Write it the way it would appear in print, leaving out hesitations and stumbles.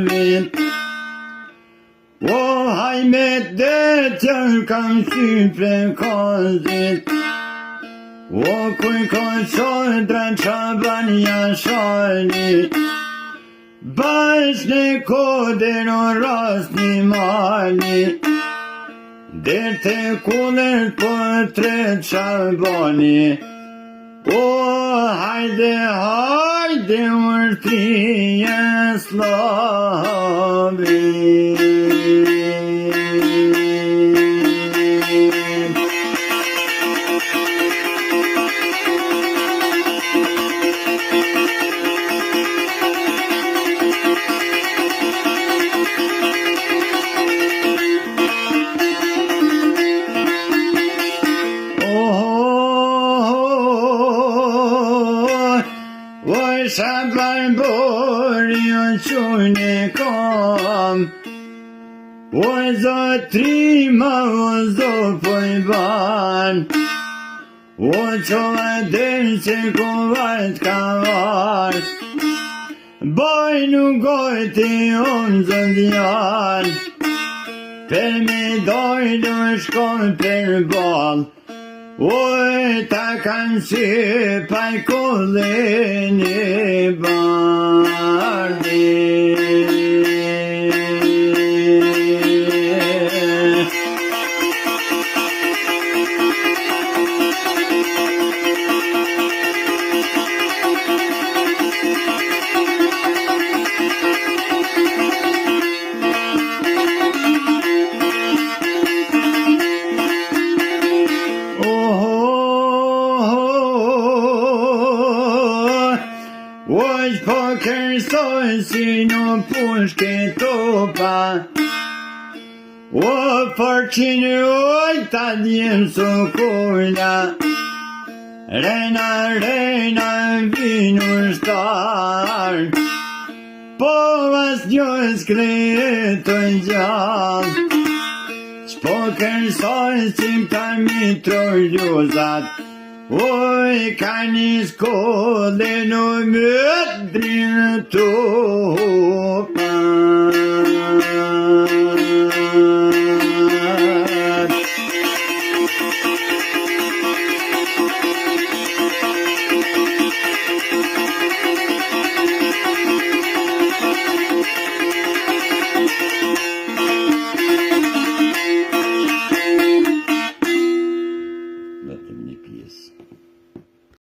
vit. O haj me detër kam qy frekonzit. O kuj konsodra qaban jashani. Bash në koden o rast një mali. Der të kuller për tret shabani. O hajde, hajde mërtrije slavi. Shaban bori o qune kam. O zotrima o zopoj ban. O qova den që kuvat ka var. Boj nuk gojti unë zëndjan. Per me dojnë shkon per bal. Oj, ta kanë si paj kollin e bardi. Oj, po kërsoj si në pushke topa. O, përqinë oj, ta djem sukulla. Rena, rena, vinu shtar. Po vas njo skretë gjall. Qpo kërsoj si ta mitroj ljuzat. Oj, ka një skole në mëtë drinë topa.